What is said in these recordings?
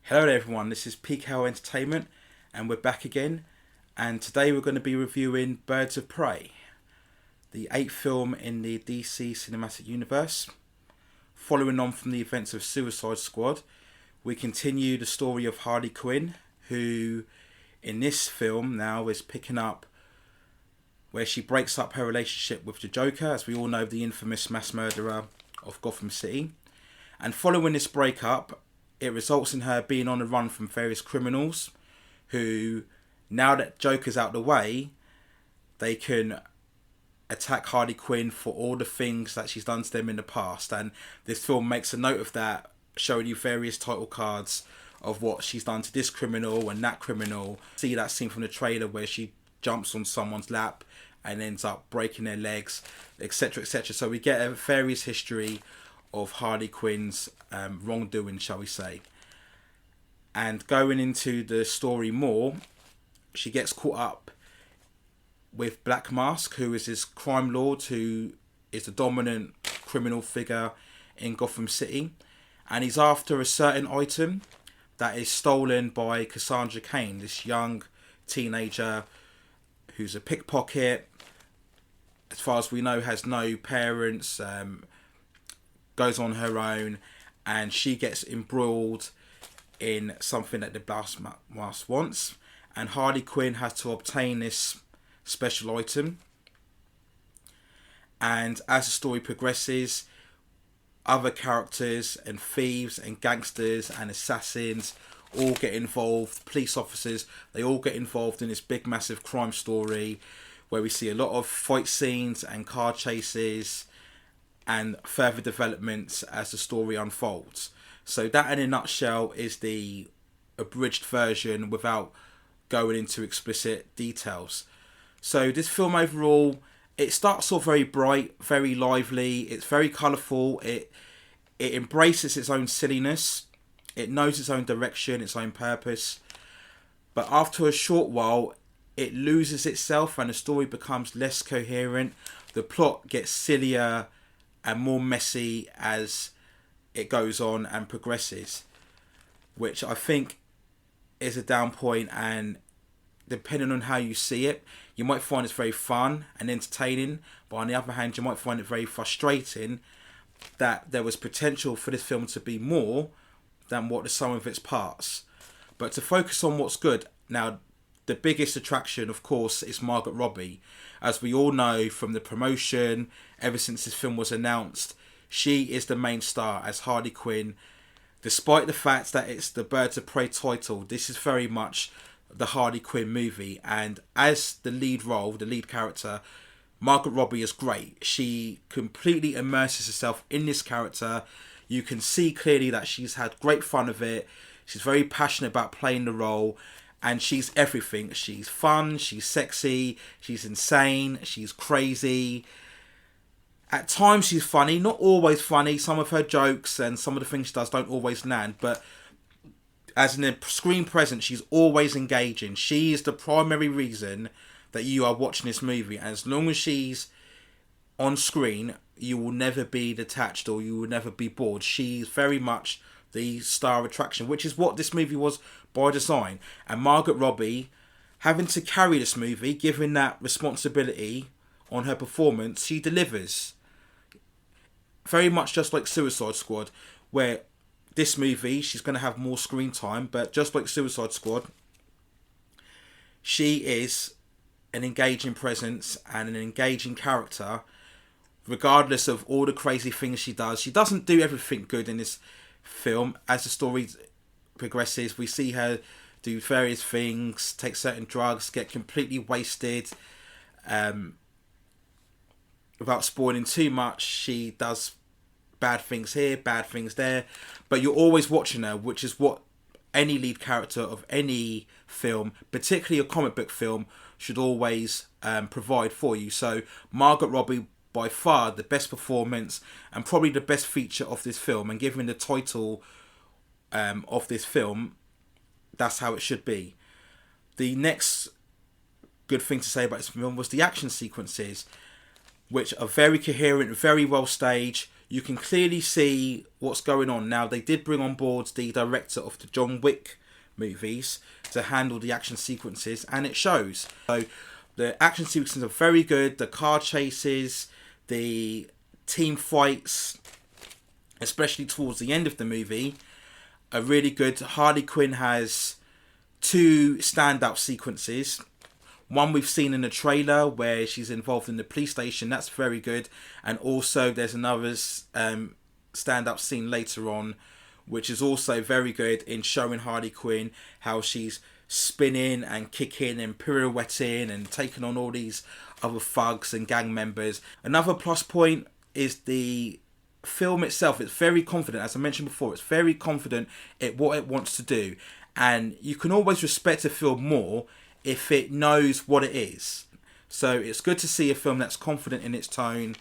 Hello there everyone, this is PKO Entertainment and we're back again, and today we're going to be reviewing Birds of Prey, the 8th film in the DC Cinematic Universe. Following on from the events of Suicide Squad, we continue the story of Harley Quinn, who in this film now is picking up where she breaks up her relationship with the Joker, as we all know, the infamous mass murderer of Gotham City. And following this breakup, it results in her being on the run from various criminals who, now that Joker's out the way, they can attack Harley Quinn for all the things that she's done to them in the past. And this film makes a note of that, showing you various title cards of what she's done to this criminal and that criminal. See that scene from the trailer where she jumps on someone's lap and ends up breaking their legs, etc, etc. So we get a various history of Harley Quinn's wrongdoing, shall we say. And going into the story more, she gets caught up with Black Mask, who is this crime lord who is the dominant criminal figure in Gotham City, and he's after a certain item that is stolen by Cassandra Cain, this young teenager who's a pickpocket, as far as we know has no parents, goes on her own, and she gets embroiled in something that the Black Mask wants, and Harley Quinn has to obtain this special item. And as the story progresses, other characters and thieves and gangsters and assassins all get involved, police officers, they all get involved in this big massive crime story where we see a lot of fight scenes and car chases and further developments as the story unfolds. So that in a nutshell is the abridged version without going into explicit details. So this film overall, it starts off very bright, very lively, it's very colourful, it embraces its own silliness, it knows its own direction, its own purpose, but after a short while it loses itself and the story becomes less coherent, the plot gets sillier and more messy as it goes on and progresses, which I think is a down point, and depending on how you see it, you might find it's very fun and entertaining, but on the other hand you might find it very frustrating that there was potential for this film to be more than what the sum of its parts. But to focus on what's good, now the biggest attraction of course is Margot Robbie. As we all know from the promotion, ever since this film was announced, she is the main star as Harley Quinn. Despite the fact that it's the Birds of Prey title, this is very much the Harley Quinn movie. And as the lead role, the lead character, Margot Robbie is great. She completely immerses herself in this character. You can see clearly that she's had great fun of it. She's very passionate about playing the role. And she's everything. She's fun, she's sexy, she's insane, she's crazy. At times she's funny, not always funny. Some of her jokes and some of the things she does don't always land. But as in a screen presence, she's always engaging. She is the primary reason that you are watching this movie. And as long as she's on screen, you will never be detached or you will never be bored. She's very much the star attraction, which is what this movie was by design. And Margot Robbie, having to carry this movie, given that responsibility on her performance, she delivers. Very much just like Suicide Squad, where this movie, she's going to have more screen time, but just like Suicide Squad, she is an engaging presence and an engaging character, regardless of all the crazy things she does. She doesn't do everything good in this film. As the story progresses, we see her do various things, take certain drugs, get completely wasted. Without spoiling too much, she does bad things here, bad things there, but you're always watching her, which is what any lead character of any film, particularly a comic book film, should always provide for you. So Margot Robbie, by far the best performance and probably the best feature of this film, and given the title of this film, that's how it should be. The next good thing to say about this film was the action sequences, which are very coherent, very well staged. you can clearly see what's going on. Now, they did bring on board the director of the John Wick movies to handle the action sequences, and it shows. So the action sequences are very good. The car chases, the team fights, especially towards the end of the movie, are really good. Harley Quinn has 2 standout sequences. One we've seen in the trailer where she's involved in the police station. That's very good. And also there's another stand-up scene later on, which is also very good in showing Harley Quinn how she's spinning and kicking and pirouetting and taking on all these other thugs and gang members. Another plus point is the film itself. It's very confident. As I mentioned before, it's very confident at what it wants to do. And you can always respect a film more if it knows what it is. So it's good to see a film that's confident in its tone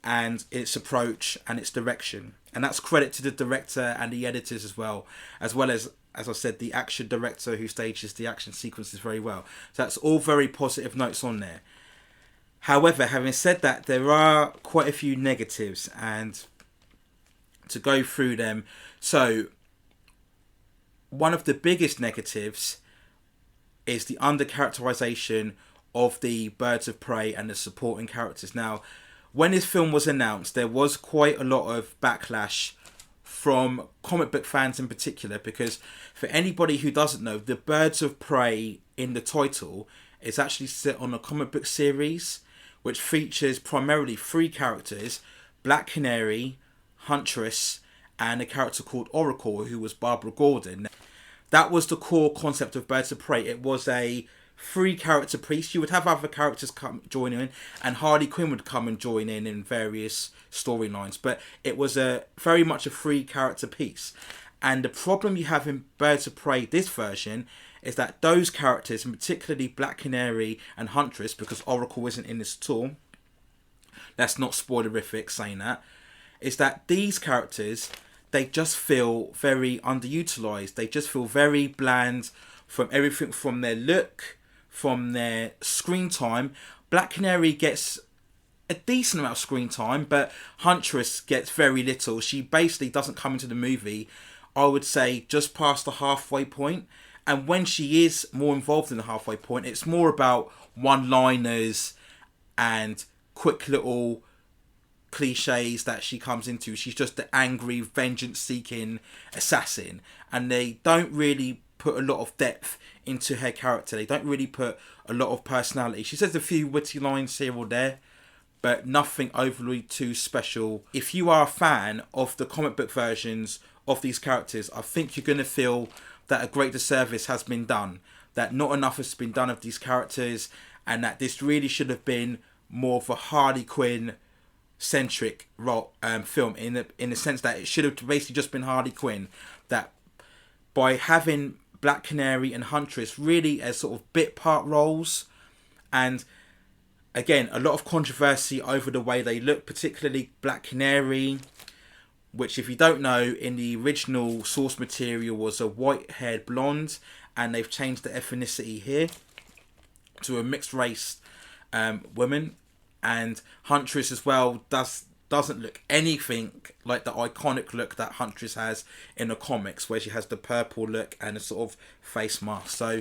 and its approach and its direction. And that's credit to the director and the editors as well as I said, the action director who stages the action sequences very well. So that's all very positive notes on there. However, having said that, there are quite a few negatives, and to go through them. So one of the biggest negatives is the undercharacterization of the birds of prey and the supporting characters. Now, when this film was announced, there was quite a lot of backlash from comic book fans in particular, because for anybody who doesn't know, the birds of prey in the title is actually set on a comic book series which features primarily 3 characters: Black Canary, Huntress, and a character called Oracle, who was Barbara Gordon. That was the core concept of Birds of Prey. It was a 3-character piece. You would have other characters come join in, and Harley Quinn would come and join in various storylines. But it was a very much a 3-character piece. And the problem you have in Birds of Prey, this version, is that those characters, and particularly Black Canary and Huntress, because Oracle isn't in this at all, that's not spoilerific saying that, is that these characters, they just feel very underutilized. They just feel very bland, from everything from their look, from their screen time. Black Canary gets a decent amount of screen time, but Huntress gets very little. She basically doesn't come into the movie, I would say, just past the halfway point. And when she is more involved in the halfway point, it's more about one-liners and quick little cliches that she comes into. She's just the angry, vengeance-seeking assassin, and they don't really put a lot of depth into her character. They don't really put a lot of personality. She says a few witty lines here or there, but nothing overly too special. If you are a fan of the comic book versions of these characters, I think you're going to feel that a great disservice has been done, that not enough has been done of these characters, and that this really should have been more of a Harley Quinn centric film, in the sense that it should have basically just been Harley Quinn. That by having Black Canary and Huntress really as sort of bit part roles, and again a lot of controversy over the way they look, particularly Black Canary, which, if you don't know, in the original source material was a white-haired blonde, and they've changed the ethnicity here to a mixed race woman. And Huntress as well doesn't look anything like the iconic look that Huntress has in the comics, where she has the purple look and a sort of face mask. So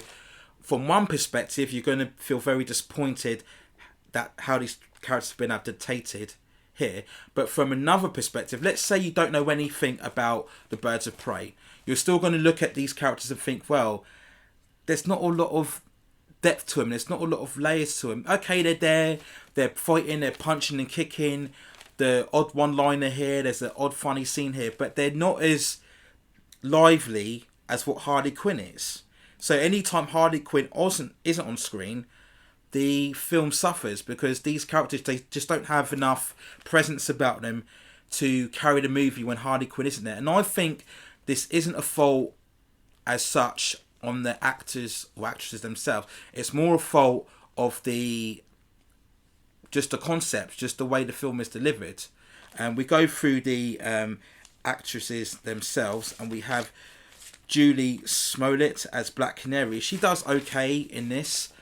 from one perspective, you're going to feel very disappointed that how these characters have been adapted here. But from another perspective, let's say you don't know anything about the Birds of Prey, you're still going to look at these characters and think, well, there's not a lot of depth to them, there's not a lot of layers to them. Okay, they're there, they're fighting, they're punching and kicking, the odd one-liner here, there's an odd funny scene here, but they're not as lively as what Harley Quinn is. So anytime Harley Quinn isn't on screen, the film suffers, because these characters, they just don't have enough presence about them to carry the movie when Harley Quinn isn't there. And I think this isn't a fault as such on the actors or actresses themselves. It's more a fault of the concept, just the way the film is delivered. And we go through the actresses themselves, and we have Julie Smollett as Black Canary. She does okay in this.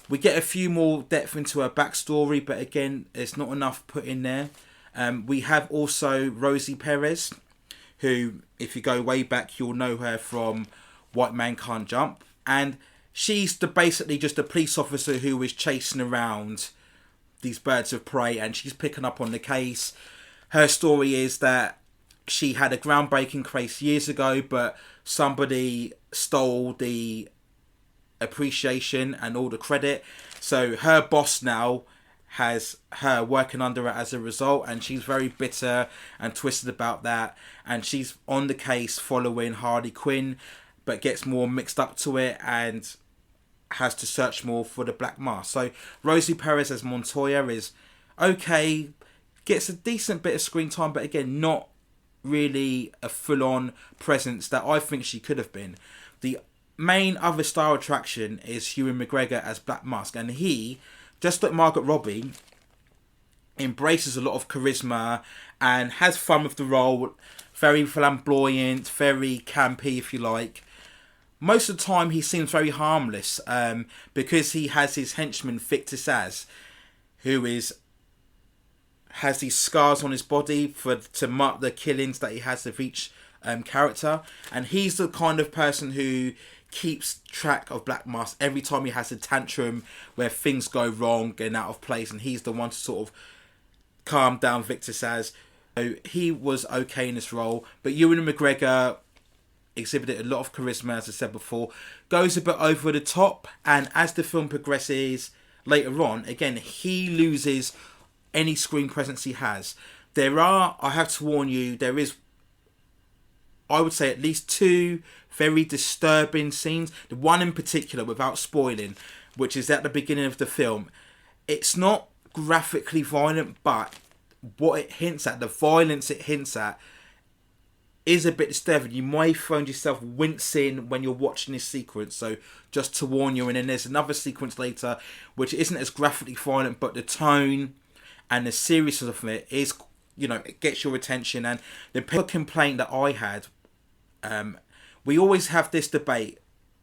We get a few more depth into her backstory, but again, there's not enough put in there. We have also Rosie Perez, who, if you go way back, you'll know her from White Man Can't Jump. And she's basically just a police officer who is chasing around these birds of prey, and she's picking up on the case. Her story is that she had a groundbreaking case years ago, but somebody stole the appreciation and all the credit. So her boss now has her working under her as a result, and she's very bitter and twisted about that. And she's on the case following Harley Quinn, but gets more mixed up to it and has to search more for the Black Mask. So Rosie Perez as Montoya is okay, gets a decent bit of screen time, but again, not really a full-on presence that I think she could have been. The main other star attraction is Ewan McGregor as Black Mask, and he, just like Margot Robbie, embraces a lot of charisma and has fun with the role. Very flamboyant, very campy, if you like. Most of the time he seems very harmless, because he has his henchman Victor Saz, who has these scars on his body to mark the killings that he has of each character, and he's the kind of person who keeps track of Black Mask every time he has a tantrum where things go wrong and out of place, and he's the one to sort of calm down Victor Saz. So he was okay in this role, but Ewan McGregor exhibited a lot of charisma, as I said before, goes a bit over the top, and as the film progresses later on, again, he loses any screen presence he has. I have to warn you, there is, I would say, at least two very disturbing scenes. The one in particular, without spoiling, which is at the beginning of the film. It's not graphically violent, but what it hints at, the violence it hints at, is a bit disturbing. You might find yourself wincing when you're watching this sequence, so just to warn you. And then there's another sequence later which isn't as graphically violent, but the tone and the seriousness of it is, it gets your attention. And the complaint that I had, we always have this debate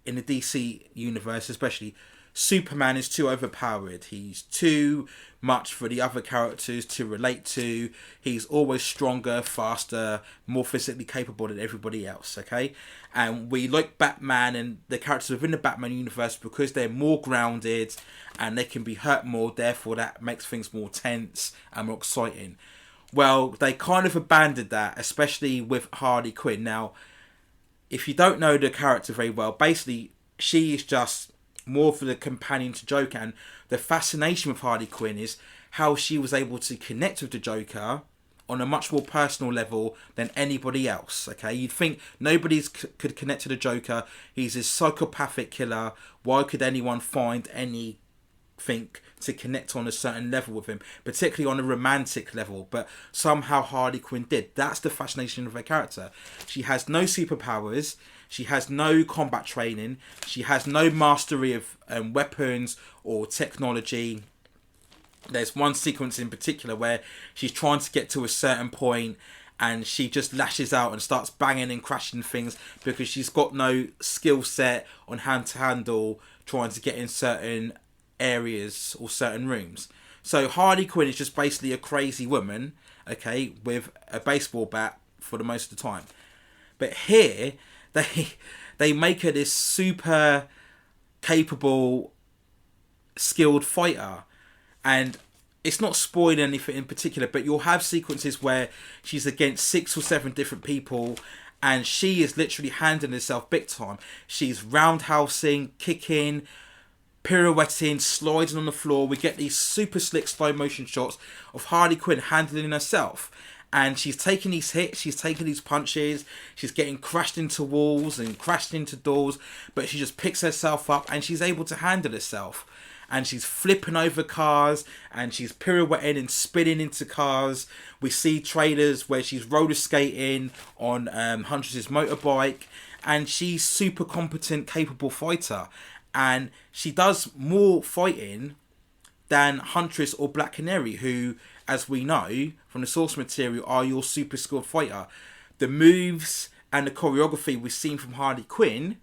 in the DC universe, especially. Superman is too overpowered. He's too much for the other characters to relate to. He's always stronger, faster, more physically capable than everybody else, okay? And we like Batman and the characters within the Batman universe because they're more grounded and they can be hurt more, therefore that makes things more tense and more exciting. Well, they kind of abandoned that, especially with Harley Quinn. Now, if you don't know the character very well, basically she is just more for the companion to Joker, and the fascination with Harley Quinn is how she was able to connect with the Joker on a much more personal level than anybody else. Okay, you'd think nobody could connect to the Joker. He's a psychopathic killer. Why could anyone find anything to connect on a certain level with him, particularly on a romantic level? But somehow Harley Quinn did. That's the fascination of her character. She has no superpowers. She has no combat training. She has no mastery of weapons or technology. There's one sequence in particular where she's trying to get to a certain point and she just lashes out and starts banging and crashing things because she's got no skill set on how to handle trying to get in certain areas or certain rooms. So Harley Quinn is just basically a crazy woman, okay, with a baseball bat for the most of the time. But here, they make her this super capable, skilled fighter, and it's not spoiling anything in particular, but you'll have sequences where she's against 6 or 7 different people and she is literally handling herself big time. She's roundhousing, kicking, pirouetting, sliding on the floor. We get these super slick slow motion shots of Harley Quinn handling herself. And she's taking these hits, she's taking these punches, she's getting crashed into walls and crashed into doors, but she just picks herself up and she's able to handle herself. And she's flipping over cars and she's pirouetting and spinning into cars. We see trailers where she's roller skating on Huntress's motorbike, and she's super competent, capable fighter. And she does more fighting than Huntress or Black Canary, who, as we know from the source material, are your super skilled fighter. The moves and the choreography we've seen from Harley Quinn,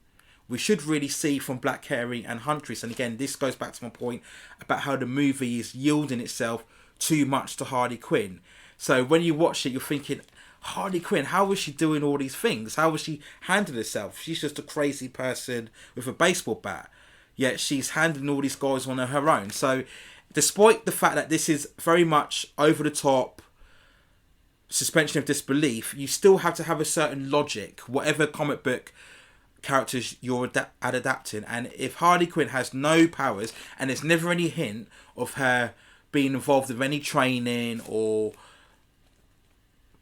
we should really see from Black Canary and Huntress. And again, this goes back to my point about how the movie is yielding itself too much to Harley Quinn. So when you watch it, you're thinking, Harley Quinn, how was she doing all these things? How was she handling herself? She's just a crazy person with a baseball bat. Yet she's handling all these guys on her own. So despite the fact that this is very much over the top, suspension of disbelief, you still have to have a certain logic, whatever comic book characters you're adapting. And if Harley Quinn has no powers, and there's never any hint of her being involved with any training or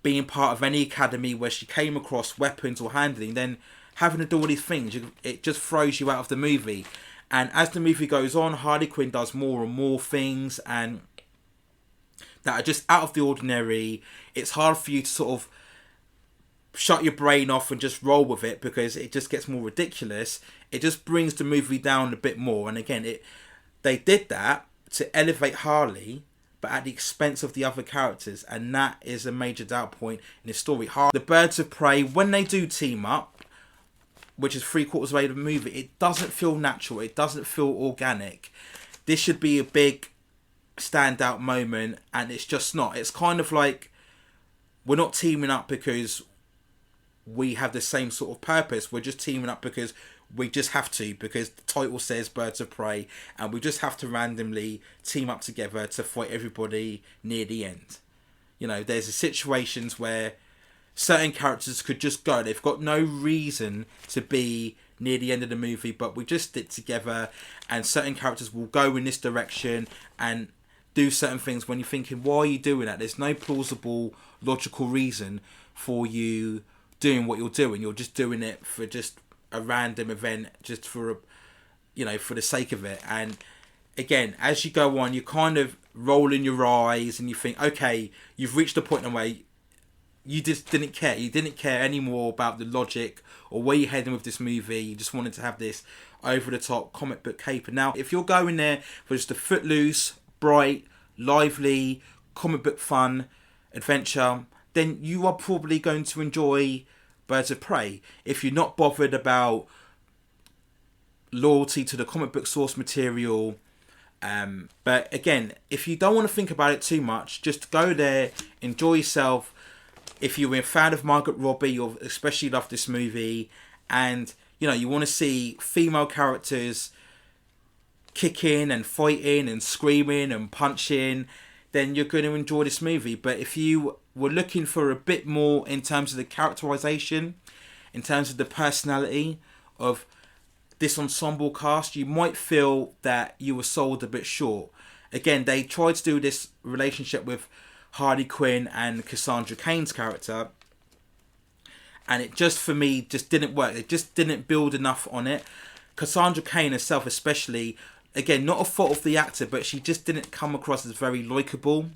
being part of any academy where she came across weapons or handling, then having to do all these things, it just throws you out of the movie. And as the movie goes on, Harley Quinn does more and more things and that are just out of the ordinary. It's hard for you to sort of shut your brain off and just roll with it because it just gets more ridiculous. It just brings the movie down a bit more. And again, they did that to elevate Harley, but at the expense of the other characters, and that is a major doubt point in the story. The Birds of Prey, when they do team up, which is 3/4 of the way of the movie, it doesn't feel natural. It doesn't feel organic. This should be a big standout moment, and it's just not. It's kind of like we're not teaming up because we have the same sort of purpose. We're just teaming up because we just have to, because the title says Birds of Prey, and we just have to randomly team up together to fight everybody near the end. You know, there's situations where certain characters could just go. They've got no reason to be near the end of the movie, but we just stick together, and certain characters will go in this direction and do certain things when you're thinking, why are you doing that? There's no plausible, logical reason for you doing what you're doing. You're just doing it for just a random event, just for for the sake of it. And again, as you go on, you kind of roll in your eyes and you think, okay, you've reached a point where you just didn't care. You didn't care anymore about the logic or where you're heading with this movie. You just wanted to have this over-the-top comic book caper. Now, if you're going there for just a footloose, bright, lively, comic book fun adventure, then you are probably going to enjoy Birds of Prey. If you're not bothered about loyalty to the comic book source material, but again, if you don't want to think about it too much, just go there, enjoy yourself. If you're a fan of Margot Robbie, you'll especially love this movie, and you want to see female characters kicking and fighting and screaming and punching, then you're going to enjoy this movie. But if you were looking for a bit more in terms of the characterization, in terms of the personality of this ensemble cast, you might feel that you were sold a bit short. Again, they tried to do this relationship with Harley Quinn and Cassandra Cain's character, and it just, for me, just didn't work. It just didn't build enough on it. Cassandra Cain herself especially, again, not a fault of the actor, but she just didn't come across as very likeable.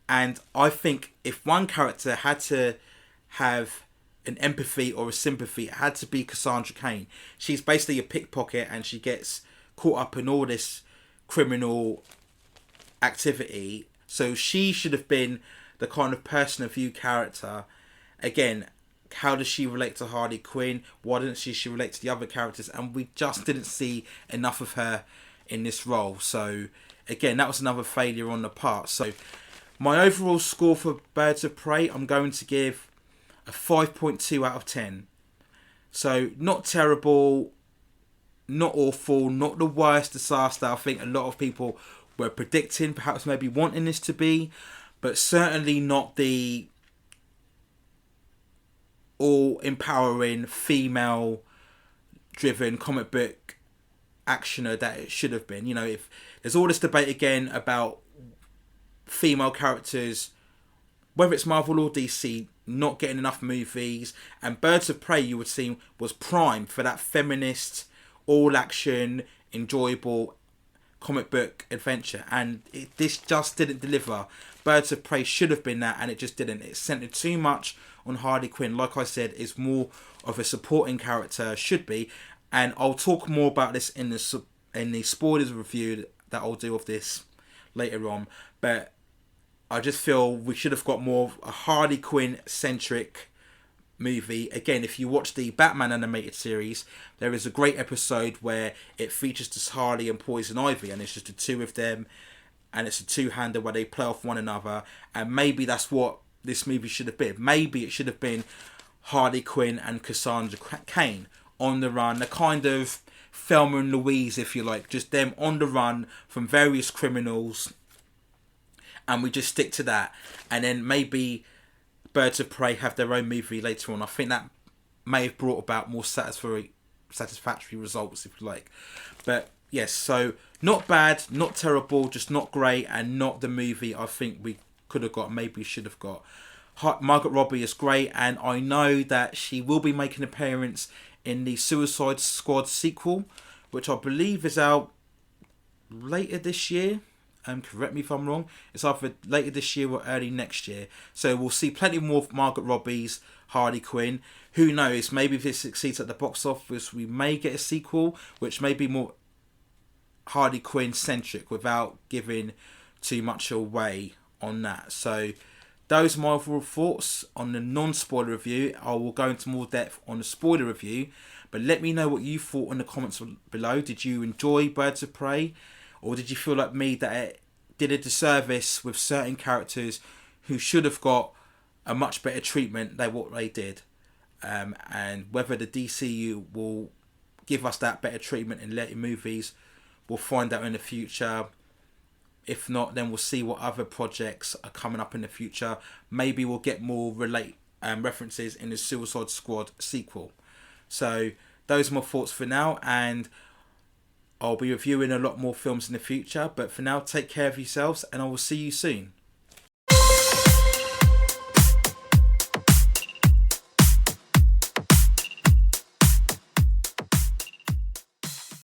And I think if one character had to have an empathy or a sympathy, it had to be Cassandra Cain. She's basically a pickpocket and she gets caught up in all this criminal activity. So she should have been the kind of person of view character. Again, how does she relate to Harley Quinn? Why didn't she relate to the other characters? And we just didn't see enough of her in this role. So again, that was another failure on the part. So my overall score for Birds of Prey, I'm going to give a 5.2 out of 10. So not terrible, not awful, not the worst disaster I think a lot of people were predicting, perhaps maybe wanting this to be, but certainly not the all-empowering, female-driven comic book actioner that it should have been. If there's all this debate again about female characters, whether it's Marvel or DC, not getting enough movies, and Birds of Prey, you would see, was primed for that feminist, all-action, enjoyable comic book adventure, and this just didn't deliver. Birds of Prey should have been that, and it just didn't. It centered too much on Harley Quinn. Like I said, is more of a supporting character, should be, and I'll talk more about this in the spoilers review that I'll do of this later on. But I just feel we should have got more of a Harley Quinn centric movie. Again, if you watch the Batman animated series, there is a great episode where it features just Harley and Poison Ivy, and it's just the two of them, and it's a two-hander where they play off one another, and maybe that's what this movie should have been. Maybe it should have been Harley Quinn and Cassandra Cain on the run, the kind of Thelma and Louise, if you like, just them on the run from various criminals, and we just stick to that. And then maybe Birds of Prey have their own movie later on. I think that may have brought about more satisfactory results, if you like. But yes, so not bad, not terrible, just not great, and not the movie I think we could have got, maybe should have got. Margot Robbie is great, and I know that she will be making an appearance in the Suicide Squad sequel, which I believe is out later this year. Correct me if I'm wrong. It's either later this year or early next year. So we'll see plenty more of Margot Robbie's Harley Quinn. Who knows? Maybe if it succeeds at the box office, we may get a sequel, which may be more Harley Quinn centric without giving too much away on that. So those are my overall thoughts on the non-spoiler review. I will go into more depth on the spoiler review, but let me know what you thought in the comments below. Did you enjoy Birds of Prey, or did you feel like me that it did a disservice with certain characters who should have got a much better treatment than what they did? And whether the DCU will give us that better treatment in later movies, we'll find out in the future. If not, then we'll see what other projects are coming up in the future. Maybe we'll get more references in the Suicide Squad sequel. So those are my thoughts for now, and I'll be reviewing a lot more films in the future. But for now, take care of yourselves, and I will see you soon.